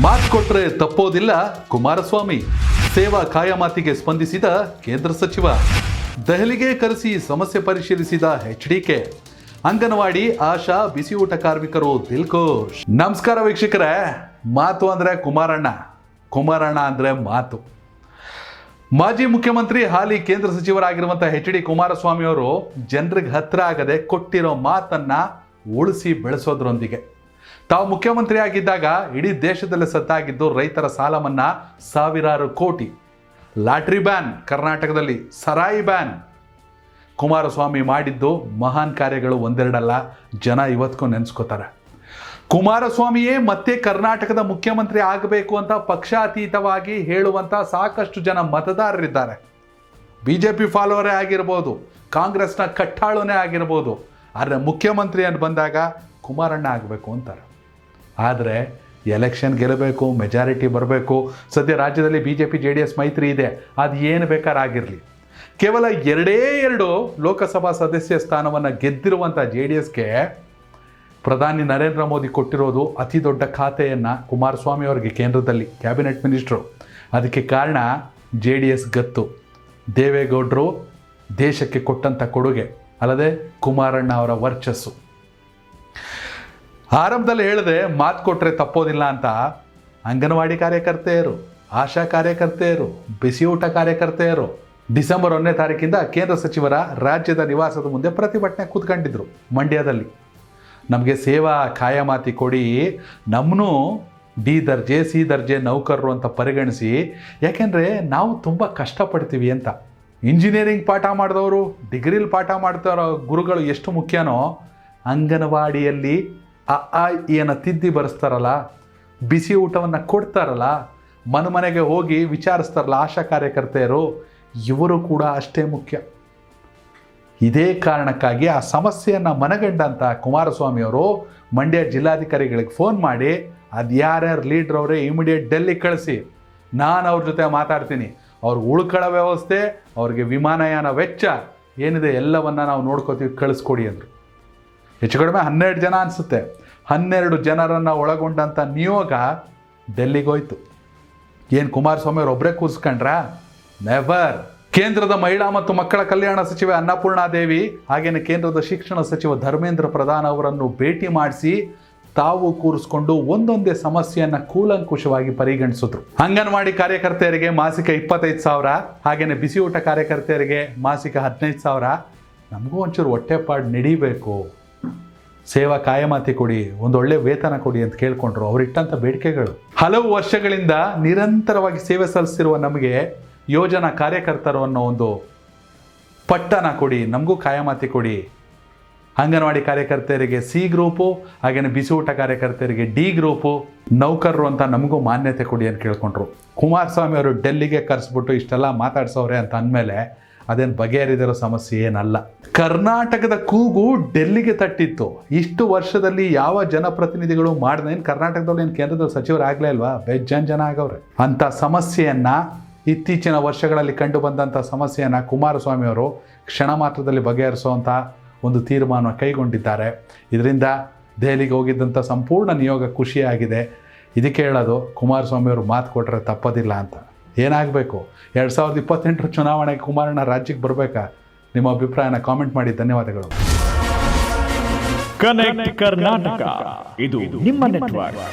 ಮಾತು ಕೊಟ್ರೆ ತಪ್ಪೋದಿಲ್ಲ ಕುಮಾರಸ್ವಾಮಿ. ಸೇವಾ ಕಾಯಮಾತಿಗೆ ಸ್ಪಂದಿಸಿದ ಕೇಂದ್ರ ಸಚಿವ. ದೆಹಲಿಗೆ ಕರೆಸಿ ಸಮಸ್ಯೆ ಪರಿಶೀಲಿಸಿದ HDK. ಅಂಗನವಾಡಿ ಆಶಾ ಬಿಸಿಯೂಟ ಕಾರ್ಮಿಕರು ದಿಲ್ಖುಷ್. ನಮಸ್ಕಾರ ವೀಕ್ಷಕರೇ. ಮಾತು ಅಂದ್ರೆ ಕುಮಾರಣ್ಣ ಅಂದ್ರೆ ಮಾತು. ಮಾಜಿ ಮುಖ್ಯಮಂತ್ರಿ ಹಾಲಿ ಕೇಂದ್ರ ಸಚಿವರಾಗಿರುವಂತಹ HD ಕುಮಾರಸ್ವಾಮಿ ಅವರು ಜನರಿಗೆ ಹತ್ರ ಆಗದೆ ಕೊಟ್ಟಿರೋ ಮಾತನ್ನ ಉಳಿಸಿ ಬೆಳೆಸೋದ್ರೊಂದಿಗೆ ತಾವು ಮುಖ್ಯಮಂತ್ರಿ ಆಗಿದ್ದಾಗ ಇಡೀ ದೇಶದಲ್ಲಿ ಸತ್ತಾಗಿದ್ದು ರೈತರ ಸಾಲ ಮನ್ನಾ, ಸಾವಿರಾರು ಕೋಟಿ. ಲಾಟ್ರಿ ಬ್ಯಾನ್ ಕರ್ನಾಟಕದಲ್ಲಿ, ಸರಾಯಿ ಬ್ಯಾನ್. ಕುಮಾರಸ್ವಾಮಿ ಮಾಡಿದ್ದು ಮಹಾನ್ ಕಾರ್ಯಗಳು ಒಂದೆರಡಲ್ಲ, ಜನ ಇವತ್ತಿಗೂ ನೆನೆಸ್ಕೋತಾರೆ. ಕುಮಾರಸ್ವಾಮಿಯೇ ಮತ್ತೆ ಕರ್ನಾಟಕದ ಮುಖ್ಯಮಂತ್ರಿ ಆಗಬೇಕು ಅಂತ ಪಕ್ಷಾತೀತವಾಗಿ ಹೇಳುವಂಥ ಸಾಕಷ್ಟು ಜನ ಮತದಾರರಿದ್ದಾರೆ. BJP ಫಾಲೋವರೇ ಆಗಿರ್ಬೋದು, ಕಾಂಗ್ರೆಸ್ನ ಕಟ್ಟಾಳುನೇ ಆಗಿರ್ಬೋದು. ಆದರೆ ಮುಖ್ಯಮಂತ್ರಿ ಅಂತ ಬಂದಾಗ ಕುಮಾರಣ್ಣ ಆಗಬೇಕು ಅಂತಾರೆ. ಆದರೆ ಎಲೆಕ್ಷನ್ ಗೆಲ್ಲಬೇಕು, ಮೆಜಾರಿಟಿ ಬರಬೇಕು. ಸದ್ಯ ರಾಜ್ಯದಲ್ಲಿ BJP JDS ಮೈತ್ರಿ ಇದೆ, ಅದು ಏನು ಬೇಕಾರಾಗಿರಲಿ. ಕೇವಲ ಎರಡು ಲೋಕಸಭಾ ಸದಸ್ಯ ಸ್ಥಾನವನ್ನು ಗೆದ್ದಿರುವಂಥ JDSಗೆ ಪ್ರಧಾನಿ ನರೇಂದ್ರ ಮೋದಿ ಕೊಟ್ಟಿರೋದು ಅತಿ ದೊಡ್ಡ ಖಾತೆಯನ್ನು ಕುಮಾರಸ್ವಾಮಿ ಅವರಿಗೆ ಕೇಂದ್ರದಲ್ಲಿ ಕ್ಯಾಬಿನೆಟ್ ಮಿನಿಸ್ಟ್ರು. ಅದಕ್ಕೆ ಕಾರಣ JDS ಗತ್ತು, ದೇವೇಗೌಡರು ದೇಶಕ್ಕೆ ಕೊಟ್ಟಂಥ ಕೊಡುಗೆ, ಅಲ್ಲದೆ ಕುಮಾರಣ್ಣ ಅವರ ವರ್ಚಸ್ಸು. ಆರಂಭದಲ್ಲಿ ಹೇಳಿದೆ ಮಾತು ಕೊಟ್ಟರೆ ತಪ್ಪೋದಿಲ್ಲ ಅಂತ. ಅಂಗನವಾಡಿ ಕಾರ್ಯಕರ್ತೆಯರು, ಆಶಾ ಕಾರ್ಯಕರ್ತೆಯರು, ಬಿಸಿಯೂಟ ಕಾರ್ಯಕರ್ತೆಯರು ಡಿಸೆಂಬರ್ 1ನೇ ತಾರೀಕಿಂದ ಕೇಂದ್ರ ಸಚಿವರ ರಾಜ್ಯದ ನಿವಾಸದ ಮುಂದೆ ಪ್ರತಿಭಟನೆ ಕೂತ್ಕೊಂಡಿದ್ರು ಮಂಡ್ಯದಲ್ಲಿ. ನಮಗೆ ಸೇವಾ ಕಾಯಮಾತಿ ಕೊಡಿ, ನಮ್ಮನ್ನು D ದರ್ಜೆ C ದರ್ಜೆ ನೌಕರರು ಅಂತ ಪರಿಗಣಿಸಿ, ಯಾಕೆಂದರೆ ನಾವು ತುಂಬ ಕಷ್ಟಪಡ್ತೀವಿ ಅಂತ. ಇಂಜಿನಿಯರಿಂಗ್ ಪಾಠ ಮಾಡಿದವರು, ಡಿಗ್ರಿಲಿ ಪಾಠ ಮಾಡ್ತಾರೋ ಗುರುಗಳು ಎಷ್ಟು ಮುಖ್ಯನೋ, ಅಂಗನವಾಡಿಯಲ್ಲಿ ಅನ್ನು ತಿದ್ದಿ ಬರೆಸ್ತಾರಲ್ಲ, ಬಿಸಿ ಊಟವನ್ನು ಕೊಡ್ತಾರಲ್ಲ, ಮನೆಗೆ ಹೋಗಿ ವಿಚಾರಿಸ್ತಾರಲ್ಲ ಆಶಾ ಕಾರ್ಯಕರ್ತೆಯರು, ಇವರು ಕೂಡ ಅಷ್ಟೇ ಮುಖ್ಯ. ಇದೇ ಕಾರಣಕ್ಕಾಗಿ ಆ ಸಮಸ್ಯೆಯನ್ನು ಮನಗಂಡಂಥ ಕುಮಾರಸ್ವಾಮಿಯವರು ಮಂಡ್ಯ ಜಿಲ್ಲಾಧಿಕಾರಿಗಳಿಗೆ ಫೋನ್ ಮಾಡಿ, ಅದು ಯಾರ್ಯಾರು ಲೀಡ್ರ್ ಅವರೇ ಇಮಿಡಿಯೇಟ್ ಡೆಲ್ಲಿ ಕಳಿಸಿ, ನಾನು ಅವ್ರ ಜೊತೆ ಮಾತಾಡ್ತೀನಿ, ಅವ್ರು ಉಳ್ಕೊಳ್ಳೋ ವ್ಯವಸ್ಥೆ, ಅವ್ರಿಗೆ ವಿಮಾನಯಾನ ವೆಚ್ಚ ಏನಿದೆ ಎಲ್ಲವನ್ನು ನಾವು ನೋಡ್ಕೋತೀವಿ, ಕಳಿಸ್ಕೊಡಿ ಅಂದರು. ಹೆಚ್ಚು ಕಡಿಮೆ 12 ಜನ ಅನಿಸುತ್ತೆ. 12 ಜನರನ್ನು ಒಳಗೊಂಡಂಥ ನಿಯೋಗ ಡೆಲ್ಲಿಗೆ ಹೋಯ್ತು. ಏನು ಕುಮಾರಸ್ವಾಮಿ ಅವರು ಒಬ್ಬರೇ ಕೂರಿಸ್ಕೊಂಡ್ರಾ? ನೆವರ್. ಕೇಂದ್ರದ ಮಹಿಳಾ ಮತ್ತು ಮಕ್ಕಳ ಕಲ್ಯಾಣ ಸಚಿವೆ ಅನ್ನಪೂರ್ಣಾದೇವಿ, ಹಾಗೆಯೇ ಕೇಂದ್ರದ ಶಿಕ್ಷಣ ಸಚಿವ ಧರ್ಮೇಂದ್ರ ಪ್ರಧಾನ್ ಅವರನ್ನು ಭೇಟಿ ಮಾಡಿಸಿ ತಾವು ಕೂರಿಸ್ಕೊಂಡು ಒಂದೊಂದೇ ಸಮಸ್ಯೆಯನ್ನು ಕೂಲಂಕುಷವಾಗಿ ಪರಿಗಣಿಸಿದ್ರು. ಅಂಗನವಾಡಿ ಕಾರ್ಯಕರ್ತೆಯರಿಗೆ ಮಾಸಿಕ 25,000, ಹಾಗೆಯೇ ಬಿಸಿಯೂಟ ಕಾರ್ಯಕರ್ತೆಯರಿಗೆ ಮಾಸಿಕ 15,000. ನಮಗೂ ಒಂಚೂರು ಹೊಟ್ಟೆಪಾಡು ನಡೀಬೇಕು, ಸೇವಾ ಕಾಯಮಾತಿ ಕೊಡಿ, ಒಂದೊಳ್ಳೆ ವೇತನ ಕೊಡಿ ಅಂತ ಕೇಳ್ಕೊಂಡ್ರು. ಅವರಿಟ್ಟಂಥ ಬೇಡಿಕೆಗಳು. ಹಲವು ವರ್ಷಗಳಿಂದ ನಿರಂತರವಾಗಿ ಸೇವೆ ಸಲ್ಲಿಸಿರುವ ನಮಗೆ ಯೋಜನಾ ಕಾರ್ಯಕರ್ತರು ಅನ್ನೋ ಒಂದು ಪಟ್ಟಣ ಕೊಡಿ, ನಮಗೂ ಕಾಯಮಾತಿ ಕೊಡಿ. ಅಂಗನವಾಡಿ ಕಾರ್ಯಕರ್ತೆಯರಿಗೆ C ಗ್ರೂಪು, ಹಾಗೆಯೇ ಬಿಸಿಯೂಟ ಕಾರ್ಯಕರ್ತೆಯರಿಗೆ D ಗ್ರೂಪು, ನೌಕರರು ಅಂತ ನಮಗೂ ಮಾನ್ಯತೆ ಕೊಡಿ ಅಂತ ಕೇಳ್ಕೊಂಡ್ರು. ಕುಮಾರಸ್ವಾಮಿ ಅವರು ಡೆಲ್ಲಿಗೆ ಕರೆಸ್ಬಿಟ್ಟು ಇಷ್ಟೆಲ್ಲ ಮಾತಾಡ್ಸೋರೆ ಅಂತ ಅಂದಮೇಲೆ ಅದೇನು ಬಗೆಹರಿದಿರೋ ಸಮಸ್ಯೆ ಏನಲ್ಲ. ಕರ್ನಾಟಕದ ಕೂಗು ಡೆಲ್ಲಿಗೆ ತಟ್ಟಿತ್ತು. ಇಷ್ಟು ವರ್ಷದಲ್ಲಿ ಯಾವ ಜನಪ್ರತಿನಿಧಿಗಳು ಮಾಡಿದ, ಏನು ಕರ್ನಾಟಕದಲ್ಲಿ ಏನು ಕೇಂದ್ರದಲ್ಲಿ ಸಚಿವರಾಗಲೇ ಅಲ್ವಾ, ಜನ ಆಗವ್ರೆ. ಅಂಥ ಸಮಸ್ಯೆಯನ್ನು, ಇತ್ತೀಚಿನ ವರ್ಷಗಳಲ್ಲಿ ಕಂಡು ಬಂದಂಥ ಸಮಸ್ಯೆಯನ್ನು ಕುಮಾರಸ್ವಾಮಿ ಅವರು ಕ್ಷಣ ಮಾತ್ರದಲ್ಲಿ ಬಗೆಹರಿಸುವಂಥ ಒಂದು ತೀರ್ಮಾನ ಕೈಗೊಂಡಿದ್ದಾರೆ. ಇದರಿಂದ ದೆಹಲಿಗೆ ಹೋಗಿದ್ದಂಥ ಸಂಪೂರ್ಣ ನಿಯೋಗ ಖುಷಿಯಾಗಿದೆ. ಇದಕ್ಕೆ ಹೇಳೋದು ಕುಮಾರಸ್ವಾಮಿ ಅವರು ಮಾತು ಕೊಟ್ಟರೆ ತಪ್ಪೋದಿಲ್ಲ ಅಂತ. ಏನಾಗಬೇಕು? 2028 ಚುನಾವಣೆಗೆ ಕುಮಾರಣ್ಣ ರಾಜ್ಯಕ್ಕೆ ಬರಬೇಕಾ? ನಿಮ್ಮ ಅಭಿಪ್ರಾಯನ ಕಾಮೆಂಟ್ ಮಾಡಿ. ಧನ್ಯವಾದಗಳು. ಕನೆಕ್ಟ್ ಕರ್ನಾಟಕ, ಇದು ನಿಮ್ಮ ನೆಟ್ವರ್ಕ್.